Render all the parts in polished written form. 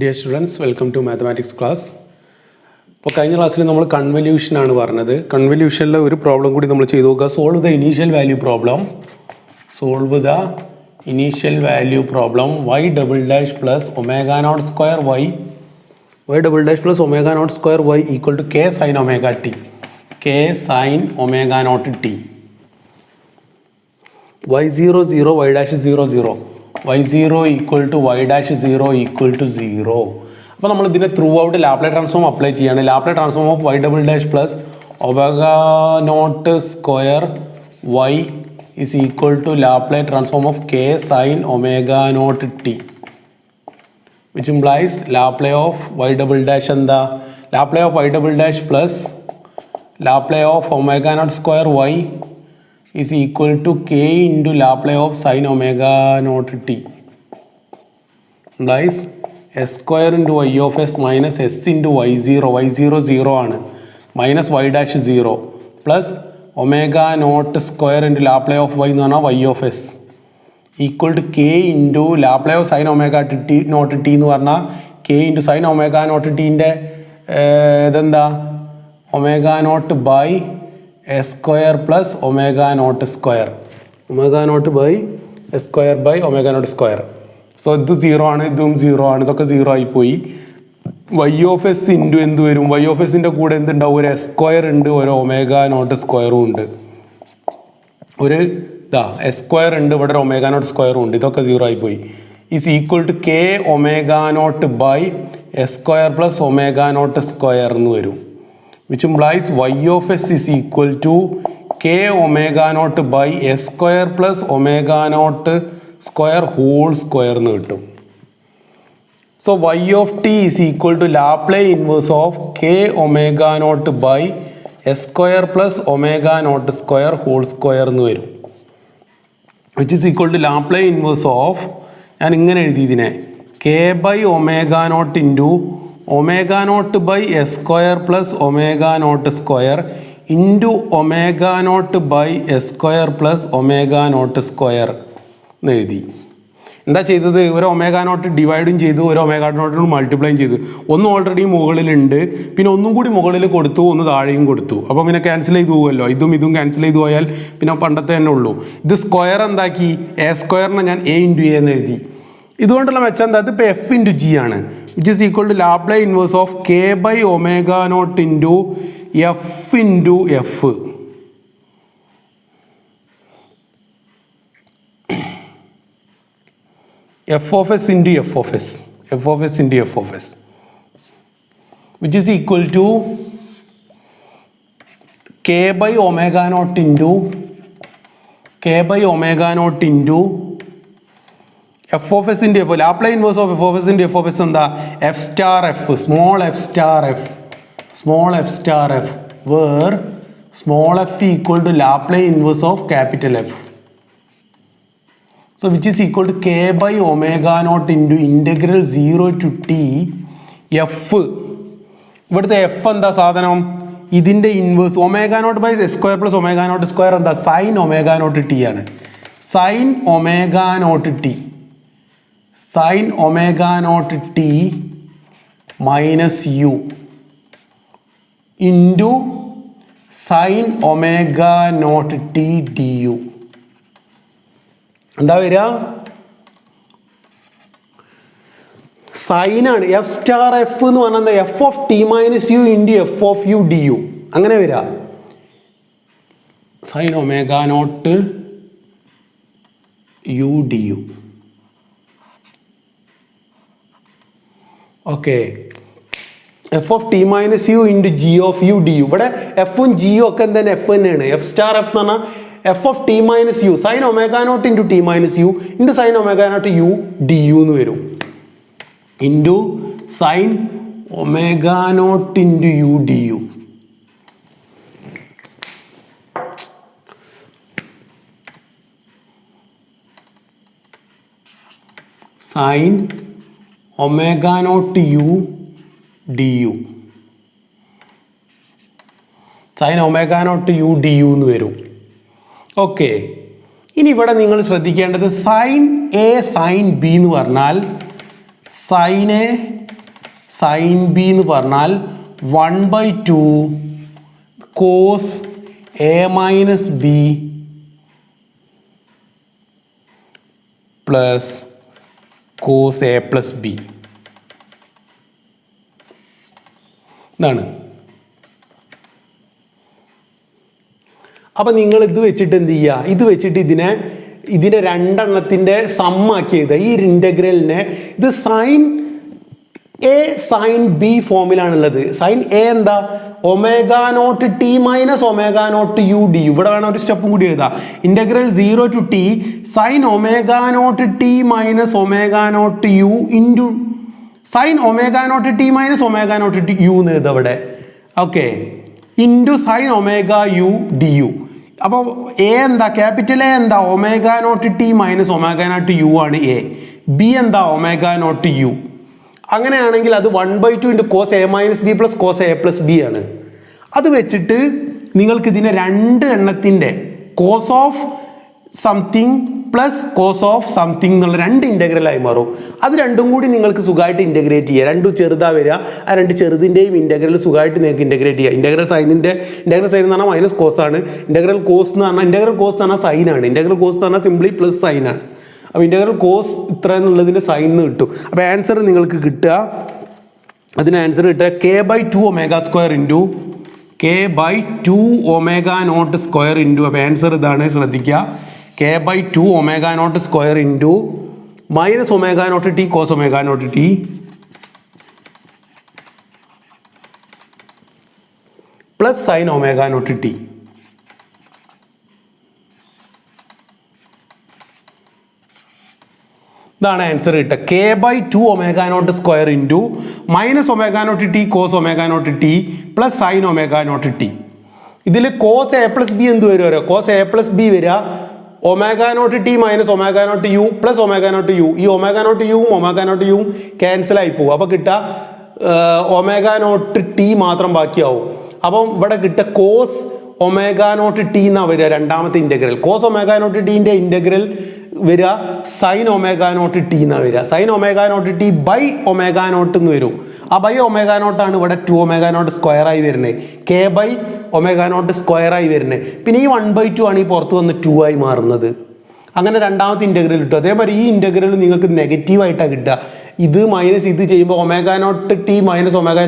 Dear students, welcome to mathematics class. ഇപ്പോൾ കഴിഞ്ഞ ക്ലാസ്സിൽ നമ്മൾ കൺവല്യൂഷൻ ആണ് പറഞ്ഞത്. കൺവല്യൂഷനിലെ ഒരു പ്രോബ്ലം കൂടി നമ്മൾ ചെയ്തു നോക്കുക. Solve the initial value problem. Solve the initial value problem y double dash plus omega not square y double dash plus omega not square y equal to k sine omega t. k sine omega not t. y0 0 y dash 0 0. y0 equal to y dash 0 equal to 0. അപ്പോൾ നമ്മൾ ഇതിനെ throughout Laplace transform apply ചെയ്യാണ്. Laplace transform of y double dash plus omega not square y is equal to Laplace transform of k sine omega not t, which implies Laplace of y double dash എന്താ? Laplace of y double dash plus Laplace of omega not square y is equal to k into Laplace of sin omega naught t, implies s square into y of s minus s into y0, y0 0 ആണ്, minus y dash 0 plus omega naught square into Laplace of y എന്ന് പറഞ്ഞാൽ y of s equal to k into Laplace of sin omega t naught t എന്ന് പറഞ്ഞാൽ k into sin omega naught t ൻ്റെ ഇതെന്താ omega naught by s square plus omega naught square, omega naught by s square by omega naught square. So ഇത് 0 ആണ്, ഇതും 0 ആണ്, ഇതൊക്കെ 0 ആയിപ്പോയി. y of s ഇൻറ്റു എന്ത് വരും? y of s ൻ്റെ കൂടെ എന്തുണ്ടാവും? ഒരു s സ്ക്വയർ ഉണ്ട്, ഒരു ഒമേഗ നോട്ട് സ്ക്വയറും ഉണ്ട്, ഒരു s സ്ക്വയർ ഉണ്ട്, ഇവിടെ ഒരു ഒമേഗ നോട്ട് സ്ക്വയറും ഉണ്ട്, ഇതൊക്കെ 0 ആയിപ്പോയി. Is equal to k omega naught by s square plus omega not square എന്ന് വരും, which implies y of s is equal to k omega naught by s square plus omega naught square whole square എന്ന് കിട്ടും. So y of t is equal to Laplace inverse of k omega naught by s square plus omega naught square whole square എന്ന് വരും, which is equal to Laplace inverse of, ഞാൻ ഇങ്ങനെ എഴുതി ഇതിനെ, k by omega naught into omega naught by s square plus omega naught square into omega naught by s square plus omega naught square എന്ന് എഴുതി. എന്താ ചെയ്തത്? ഒരു omega naught ഡിവൈഡും ചെയ്തു, ഒരു ഒമേഗ നോട്ടിനോട് മൾട്ടിപ്ലൈയും ചെയ്തു. ഒന്ന് ഓൾറെഡി മുകളിലുണ്ട്, പിന്നെ ഒന്നും കൂടി മുകളിൽ കൊടുത്തു, ഒന്ന് താഴെയും കൊടുത്തു. അപ്പോൾ പിന്നെ ക്യാൻസൽ ചെയ്ത് പോകുമല്ലോ, ഇതും ക്യാൻസൽ ചെയ്ത് പോയാൽ പിന്നെ പണ്ടത്തെ തന്നെ ഉള്ളൂ. ഇത് സ്ക്വയർ എന്താക്കി? എ സ്ക്വയറിനെ ഞാൻ എ ഇൻറ്റു എ എന്ന് എഴുതി. ഇതുകൊണ്ടുള്ള മെച്ചം എന്താ? ഇതിപ്പോൾ എഫ് ഇൻറ്റു ജി ആണ്, which is equal to Laplace inverse of k by omega naught into f into f. f of s into f of s, f of s into f of s, which is equal to k by omega naught into f of s into f. Laplace inverse of f of s into f of s എന്താ? f star f, small f star f, where small f equal to Laplace inverse of capital F. So which is equal to k by omega naught into integral 0 to t f. ഇവിടുത്തെ f എന്താ സാധനം? ഇതിൻ്റെ inverse omega naught by s square plus omega not square എന്താ? Sine omega not t ആണ്. Sine omega not t, sine omega not t minus U into sine omega not t d u. എന്താ വരിക? സൈനാണ്, f star f എന്ന് പറഞ്ഞാൽ f of T minus U into f of U D u, അങ്ങനെ വരിക. Sine omega naught u D u. Okay, f of T minus U into G of U D u. ഇവിടെ എഫും ജിയും ഒക്കെ എന്താണ്? F തന്നെയാണ്. എഫ് സ്റ്റാർ എഫ് എന്ന് പറഞ്ഞാൽ f of T minus u, sine omega naught into t minus U into sine omega naught u D u എന്ന് വരും, into sine omega naught into u D u. Sine omega naught u D u, sine omega naught u D u എന്ന് വരും. Okay, ഇനി ഇവിടെ നിങ്ങൾ ശ്രദ്ധിക്കേണ്ടത് sign A sine B എന്ന് പറഞ്ഞാൽ സൈൻ എ സൈൻ ബി എന്ന് പറഞ്ഞാൽ 1/2 cos A minus B plus cos A plus b. ഇതാണ്. അപ്പം നിങ്ങൾ ഇത് വെച്ചിട്ട് എന്ത് ചെയ്യുക, ഇത് വെച്ചിട്ട് ഇതിനെ രണ്ടെണ്ണത്തിൻ്റെ സമ്മാക്കി എഴുതുക. ഈ ഇൻ്റഗ്രലിനെ ഇത് സൈൻ എ സൈൻ ബി ഫോമിലാണുള്ളത്. സൈൻ എ എന്താ, omega not t minus omega naught u d. ഇവിടെ വേണം ഒരു സ്റ്റെപ്പും കൂടി എഴുതാം. Integral 0 to t sine omega not t minus omega naught u into sine omega not t minus omega not t u എന്ന് എഴുതാം ഇവിടെ. Okay, into sine omega u D u. അപ്പോൾ എ എന്താ, ക്യാപിറ്റൽ എ എന്താ, omega not t minus omega naught U ആണ് A. B എന്താ, omega naught u. അങ്ങനെയാണെങ്കിൽ അത് 1/2 into cos A minus B plus cos A plus B ആണ്. അത് വെച്ചിട്ട് നിങ്ങൾക്ക് ഇതിനെ രണ്ട് എണ്ണത്തിൻ്റെ cos of something plus cos of something എന്നുള്ള രണ്ട് ഇൻ്റഗ്രലായി മാറും. അത് രണ്ടും കൂടി നിങ്ങൾക്ക് സുഖമായിട്ട് ഇൻ്റഗ്രേറ്റ് ചെയ്യുക. രണ്ടും ചെറുതാ വരിക. ആ രണ്ട് ചെറുതിൻ്റെയും ഇൻ്റഗ്രൽ സുഖമായിട്ട് നിങ്ങൾക്ക് ഇൻ്റഗ്രേറ്റ് ചെയ്യുക. ഇൻ്റഗ്രൽ സൈൻ എന്ന് പറഞ്ഞാൽ മൈനസ് കോസ് ആണ്. ഇൻ്റഗ്രൽ കോസ് എന്ന് പറഞ്ഞാൽ സൈനാണ്. ഇൻ്റഗ്രൽ കോസ് എന്ന് പറഞ്ഞാൽ സിംപ്ലി പ്ലസ് സൈനാണ്. അപ്പോൾ ഇൻ്റഗ്രൽ കോസ് ഇത്ര എന്നുള്ളതിൻ്റെ സൈൻ എന്ന് കിട്ടും. അപ്പോൾ ആൻസർ നിങ്ങൾക്ക് കിട്ടുക, അതിന് ആൻസർ കിട്ടുക k/2 omega square into k/2 omega not square into. അപ്പോൾ ആൻസർ ഇതാണ്, ശ്രദ്ധിക്കുക. k/2 omega not square into minus omega not t cos omega not t plus sine omega not t. ഇതാണ് ആൻസർ കിട്ടുക. k/2 omega not square into minus omega not t cos omega not t plus sine omega not t. ഇതിൽ cos A plus b എന്ത് വരും? Cos A plus b വരിക omega not t minus omega naught u plus omega naught u. ഈ omega naught യുവും omega naught യുവും cancel ആയി പോകും. അപ്പോൾ കിട്ടുക ഒമേഗ നോട്ട് ടി മാത്രം ബാക്കിയാവും. അപ്പം ഇവിടെ കിട്ടുക കോസ് ഒമേഗ നോട്ട് ടി എന്നാണ് വരിക രണ്ടാമത്തെ ഇൻ്റഗ്രൽ. കോസ് ഒമേഗ നോട്ട് ടീൻ്റെ ഇൻ്റഗ്രൽ വരിക സൈൻ ഒമേഗ നോട്ട് ടി എന്നാണ് വരിക. Sine omega not t by omega naught എന്ന് വരും. ആ ബൈ ഒമേഗ നോട്ടാണ് ഇവിടെ 2 ഒമേഗ നോട്ട് സ്ക്വയർ ആയി വരുന്നത്. K by omega not square ആയി വരുന്നത്. പിന്നെ ഈ 1/2 ആണ് ഈ പുറത്ത് വന്ന് 2 ആയി മാറുന്നത്. അങ്ങനെ രണ്ടാമത്തെ ഇൻ്റഗ്രൽ കിട്ടും. അതേപോലെ ഈ ഇൻ്റഗ്രൽ നിങ്ങൾക്ക് നെഗറ്റീവായിട്ടാണ് കിട്ടുക. ഇത് മൈനസ് ഇത് ചെയ്യുമ്പോൾ omega not t minus omega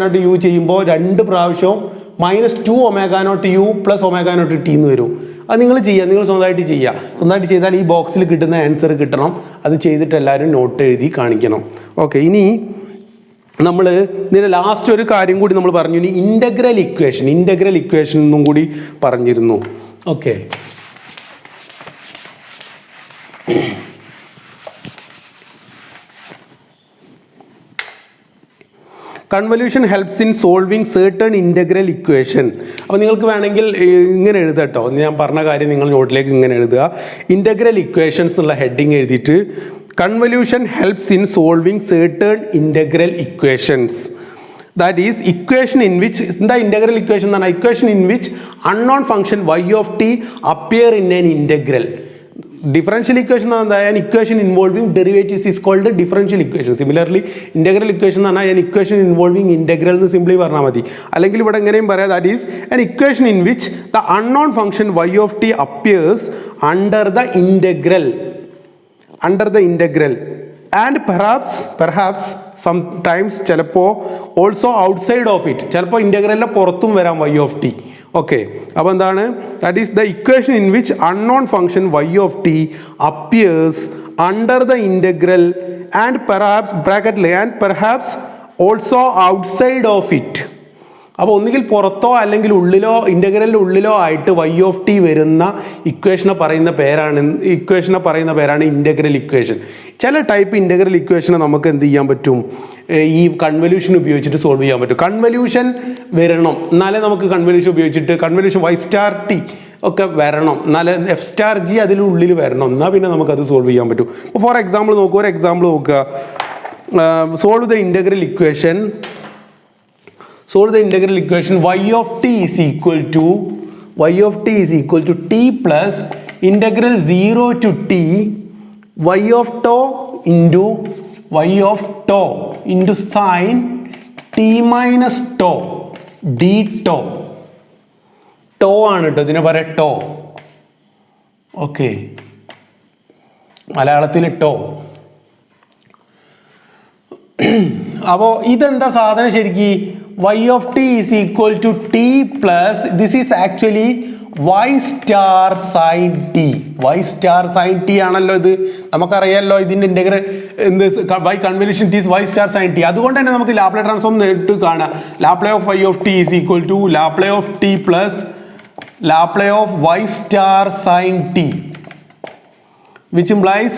naught u ചെയ്യുമ്പോൾ രണ്ട് പ്രാവശ്യവും -2 omega naught u plus omega not t എന്ന് വരും. അത് നിങ്ങൾ ചെയ്യുക, നിങ്ങൾ സ്വന്തമായിട്ട് ചെയ്യുക. സ്വന്തമായിട്ട് ചെയ്താൽ ഈ ബോക്സിൽ കിട്ടുന്ന ആൻസർ കിട്ടണം. അത് ചെയ്തിട്ട് എല്ലാവരും നോട്ട് എഴുതി കാണിക്കണം. ഓക്കെ, ഇനി നമ്മൾ ഇതിൻ്റെ ലാസ്റ്റ് ഒരു കാര്യം കൂടി നമ്മൾ പറഞ്ഞു. ഇനി ഇൻ്റഗ്രൽ ഇക്വേഷൻ എന്നും കൂടി പറഞ്ഞിരുന്നു. Okay, convolution helps in solving certain integral equation. അപ്പോൾ നിങ്ങൾക്ക് വേണമെങ്കിൽ ഇങ്ങനെ എഴുതുക കേട്ടോ. ഞാൻ പറഞ്ഞ കാര്യം നിങ്ങൾ നോട്ടിലേക്ക് ഇങ്ങനെ എഴുതുക. ഇൻ്റഗ്രൽ ഇക്വേഷൻസ് എന്നുള്ള ഹെഡിങ് എഴുതിയിട്ട് convolution helps in solving certain integral equations. That is equation in which, എന്താ ഇൻ്റഗ്രൽ ഇക്വേഷൻ എന്ന് പറഞ്ഞാൽ equation in which unknown function y of t appear in N integral. Differential equation എന്ന് പറഞ്ഞാൽ an equation involving derivatives is called differential equation. Similarly, integral equation എന്ന് പറഞ്ഞാൽ an equation involving integral എന്ന് simply പറഞ്ഞാൽ മതി. അല്ലെങ്കിൽ ഇവിടെ എങ്ങനെയും പറയാം, that is an equation in which the unknown function y of t appears under the integral and perhaps sometimes ചിലപ്പോൾ also outside of it, ചിലപ്പോൾ ഇൻ്റഗ്രലിൻ്റെ പുറത്തും വരാം y of t. ഓക്കെ, അപ്പോൾ എന്താണ്, that is the equation in which unknown function y of t appears under the integral and perhaps ബ്രാക്കറ്റിൽ and perhaps also outside of it. അപ്പോൾ ഒന്നുകിൽ പുറത്തോ അല്ലെങ്കിൽ ഉള്ളിലോ ഇൻ്റഗ്രലിൻ്റെ ഉള്ളിലോ ആയിട്ട് y of t വരുന്ന ഇക്വേഷനെ പറയുന്ന പേരാണ് ഇൻ്റഗ്രൽ ഇക്വേഷൻ. ചില ടൈപ്പ് ഇൻ്റഗ്രൽ ഇക്വേഷനെ നമുക്ക് എന്ത് ചെയ്യാൻ പറ്റും, ഈ കൺവല്യൂഷൻ ഉപയോഗിച്ചിട്ട് സോൾവ് ചെയ്യാൻ പറ്റും. കൺവല്യൂഷൻ വരണം, എന്നാലേ നമുക്ക് കൺവല്യൂഷൻ ഉപയോഗിച്ചിട്ട് കൺവല്യൂഷൻ y*t ഒക്കെ വരണം, എന്നാലേ f*g അതിനുള്ളിൽ വരണം, എന്നാൽ പിന്നെ നമുക്കത് സോൾവ് ചെയ്യാൻ പറ്റും. അപ്പോൾ ഫോർ എക്സാമ്പിൾ നോക്കുക, ഒരു എക്സാമ്പിൾ നോക്കുക. Solve the integral equation y of t is equal to t plus integral 0 to t y of tau into y of tau into sin t minus tau d tau. Tau ആണ് കേട്ടോ, ഇതിനെ പറയാം to. Okay, മലയാളത്തിൽ to. അപ്പോൾ ഇതെന്താ സാധനം ശരിക്ക്? y of t is equal to t plus this is actually y star sin t. y star sin t ആണല്ലോ ഇത്, നമുക്കറിയാമല്ലോ ഇതിൻ്റെ ഇൻ്റഗ്രൽ എന്ത് by convolution t is y star sin t. അതുകൊണ്ട് തന്നെ നമുക്ക് ലാപ്ലേ ട്രാൻസ്ഫോം നേരിട്ട് കാണാം. Laplace of y of t is equal to Laplace of t plus Laplace of y star sin t, which implies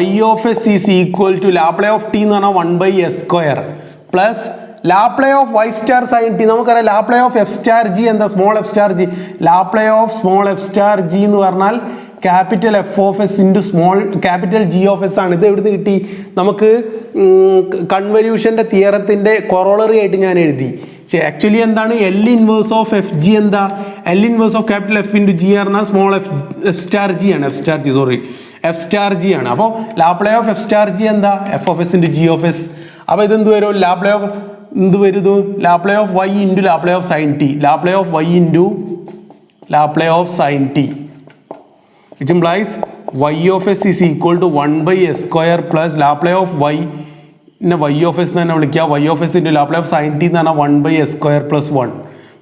y of s is equal to Laplace of t എന്ന് പറഞ്ഞാൽ 1/s square plus Laplace of y star sin t. നമുക്കറിയാം Laplace of f star g എന്താ? Small f star g. Laplace of small f star g എന്ന് പറഞ്ഞാൽ capital f of s into small capital g of s ആണ്. ഇത് എവിടുന്ന് കിട്ടി? നമുക്ക് കൺവല്യൂഷൻ്റെ തിയറത്തിൻ്റെ corollary ആയിട്ട് ഞാൻ എഴുതി. പക്ഷേ ആക്ച്വലി എന്താണ്? L inverse of f g എന്താ? L inverse of capital F into G പറഞ്ഞാൽ സ്മോൾ എഫ് സ്റ്റാർ ജി ആണ്. എഫ് സ്റ്റാർ ജി ആണ്. അപ്പോൾ Laplace of f star g എന്താ? F of s into G of s. അപ്പോൾ ഇതെന്ത് വരും? Laplace of എന്ത് വരുന്നു? Laplace of y into Laplace of sine t. Laplace of y into Laplace of sine t, which implies y of s is equal to 1/s square plus Laplace of y പിന്നെ y of s എന്ന് തന്നെ വിളിക്കുക. y of s into Laplace of sine t എന്ന് പറഞ്ഞാൽ 1/s square plus 1,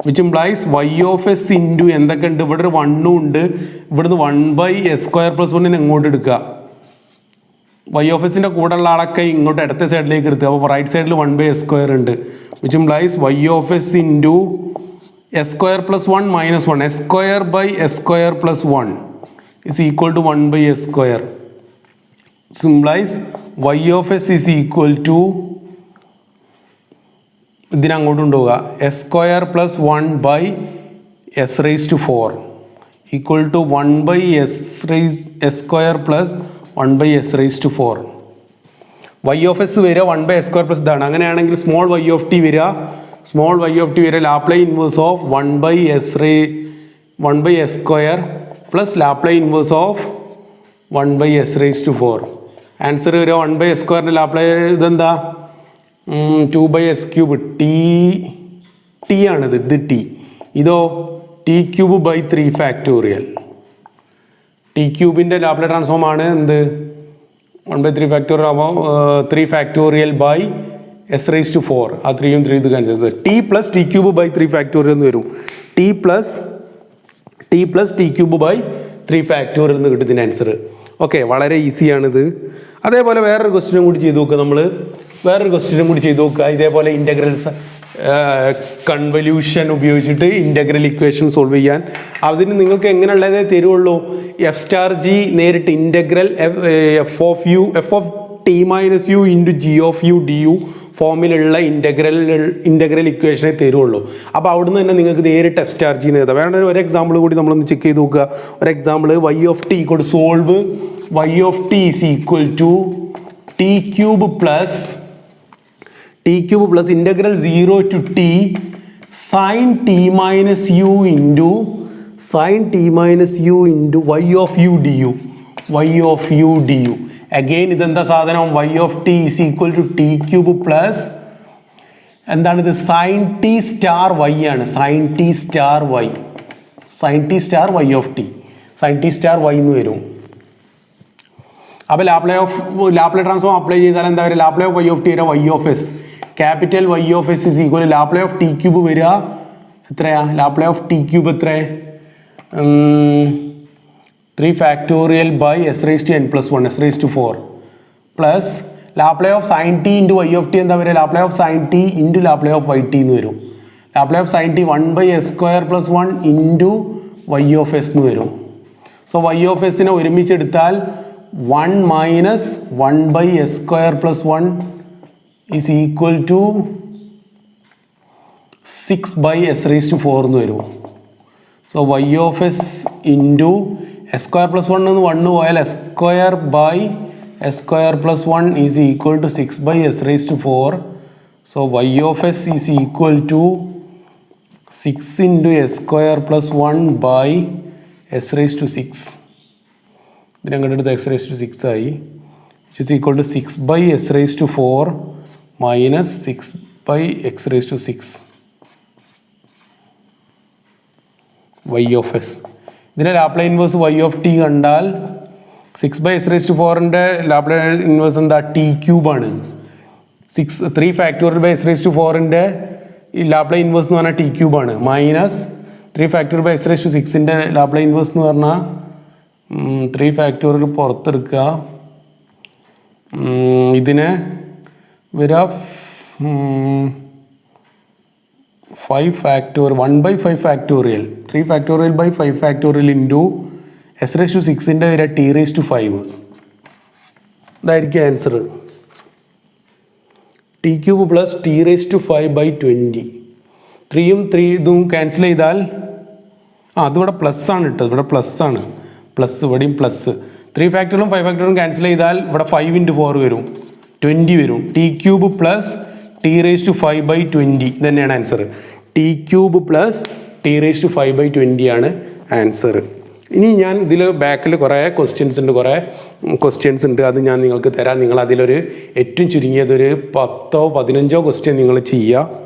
which implies y of s into എന്തൊക്കെ ഉണ്ട്? ഇവിടെ ഒരു 1 ഉണ്ട്, ഇവിടുന്ന് 1/s square plus 1 എങ്ങോട്ട് എടുക്കുക? y of s ൻ്റെ കൂടെ ഉള്ള ആളൊക്കെ ഇങ്ങോട്ട് ഇടത്തെ സൈഡിലേക്ക് എടുക്കുക. അപ്പോൾ റൈറ്റ് സൈഡിൽ 1/s square ഉണ്ട്, which implies y of s into s square plus 1 minus 1, s square by s square plus 1 is equal to 1/s square. This implies y of s is equal to ഇതിനങ്ങോട്ട് കൊണ്ടുപോവുക s square plus 1 by s raised to 4 equal to 1/s square plus 1/s raised to 4. y of s വരിക 1/s square plus ഇതാണ്. അങ്ങനെയാണെങ്കിൽ small y of t വരിക, small y of t വരിക Laplace inverse of 1/s square plus Laplace inverse of 1/s raised to 4. Answer വരിക 1/s സ്ക്വയറിൻ്റെ ലാപ്ലേ ഇതെന്താ? 2/s cube. T ആണിത്, ഇത് ടി. ഇതോ t cube by 3 factorial. T ക്യൂബിൻ്റെ ലാപ്ലേ ട്രാൻസ്ഫോം ആണ് എന്ത്? 1/3 ഫാക്ടോറിയൽ ആകുമ്പോൾ 3 factorial by s raised to 4. ആ 3യും 3 ഇത് കാണിച്ചത് t plus t cube by 3 factorial എന്ന് വരും. T plus t cube by 3 factorial എന്ന് കിട്ടും ഇതിൻ്റെ ആൻസർ. ഓക്കെ, വളരെ ഈസിയാണിത്. അതേപോലെ വേറൊരു ക്വസ്റ്റ്യനും കൂടി ചെയ്ത് നോക്കുക. ഇതേപോലെ ഇൻ്റഗ്രൽസ് കൺവല്യൂഷൻ ഉപയോഗിച്ചിട്ട് ഇൻ്റഗ്രൽ ഇക്വേഷൻ സോൾവ് ചെയ്യാൻ. അതിന് നിങ്ങൾക്ക് എങ്ങനെയുള്ളതേ തരുള്ളൂ? എഫ് സ്റ്റാർ ജി നേരിട്ട് integral F of T minus U into G of U D U ഫോമിലുള്ള ഇൻ്റഗ്രൽ ഇക്വേഷനെ തരുള്ളൂ. അപ്പോൾ അവിടുന്ന് തന്നെ നിങ്ങൾക്ക് നേരിട്ട് എഫ് സ്റ്റാർ ജി എഴുതാം. വേണ്ട ഒരു എക്സാമ്പിൾ കൂടി നമ്മളൊന്ന് ചെക്ക് ചെയ്ത് നോക്കുക. ഒരു എക്സാമ്പിൾ y of t കൊണ്ട് solve y of t is equal to t cube plus integral 0 to t sin t minus u into y of u du. Again ഇതെന്താ സാധനം? y of t is equal to t cube plus എന്താണിത്? sin t star y ആണ്. sin t star y of t sin t star y എന്ന് വരും. അപ്പോൾ ലാപ്ലേ transform apply ചെയ്താൽ എന്താ വരിക? Laplace of y of t വരിക y of s. Capital y of s is equal to Laplace of t cube വരിക എത്രയാ? Laplace of t cube എത്ര? 3 factorial by s raised to n plus 1 s raised to 4 plus Laplace of sine t into y of t എന്താ വരിക? Laplace of sine t into Laplace of y t എന്ന് വരും. Laplace of sine t 1/s square plus 1 into y of s എന്ന് വരും. So y of s നെ ഒരുമിച്ചെടുത്താൽ 1 minus 1/s square plus 1 is equal to 6/s raised to 4 എന്ന് വരും. So y of s into s square plus 1 എന്ന് 1 പോയാൽ s square by s square plus 1 is equal to 6/s raised to 4. So y of s is equal to 6 into s square plus 1 by s raised to 6. ഇതിനങ്ങോട്ട് x raised to 6 ആയി. which is equal to 6 by s raised to 4 minus 6 by x raised to 6 y of s. ഇതിൻ്റെ Laplace inverse y of t കണ്ടാൽ 6 by s raised to 4ൻ്റെ Laplace inverse എന്താ t ക്യൂബാണ്. 3 factorial by s raise to 4ൻ്റെ ഈ Laplace inverse എന്ന് പറഞ്ഞാൽ t ക്യൂബാണ്. Minus 3 factorial by s raise to 6ൻ്റെ ലാപ്ലേ ഇൻവേഴ്സ് എന്ന് പറഞ്ഞാൽ 3 ഫാക്ടോറിയൽ പുറത്തെടുക്കുക, ഇതിനെ വരാ 5 factorial 1/5 factorial 3 factorial by 5 factorial into s raise to 6ൻ്റെ വരെ ടി റേസ് ടു 5. ഇതായിരിക്കും answer. T cube plus T raise to 5/20. 3യും 3 ഇതും ക്യാൻസൽ ചെയ്താൽ അതിവിടെ പ്ലസ് ആണ് ഇട്ടത്, ഇവിടെ പ്ലസ് ആണ്, പ്ലസ് ഇവിടെയും പ്ലസ്. 3 ഫാക്ടോറിയലും 5 ഫാക്ടോറിയലും ക്യാൻസൽ ചെയ്താൽ ഇവിടെ 5 × 4 വരും, 20 വരും. T cube plus T raise to 5/20 തന്നെയാണ് answer. T cube plus T raise to 5/20 ആണ് ആൻസർ. ഇനി ഞാൻ ഇതിൽ ബാക്കിൽ കുറേ ക്വസ്റ്റ്യൻസ് ഉണ്ട്, അത് ഞാൻ നിങ്ങൾക്ക് തരാം. നിങ്ങൾ അതിലൊരു ഏറ്റവും ചുരുങ്ങിയതൊരു 10 15 ക്വസ്റ്റ്യൻ നിങ്ങൾ ചെയ്യുക.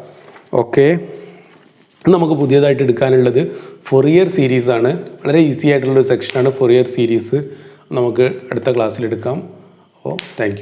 ഓക്കെ, നമുക്ക് പുതിയതായിട്ട് എടുക്കാനുള്ളത് ഫൊറിയർ സീരീസാണ്. വളരെ ഈസി ആയിട്ടുള്ളൊരു സെക്ഷനാണ് ഫൊറിയർ സീരീസ്. നമുക്ക് അടുത്ത ക്ലാസ്സിലെടുക്കാം. അപ്പോൾ താങ്ക് യു.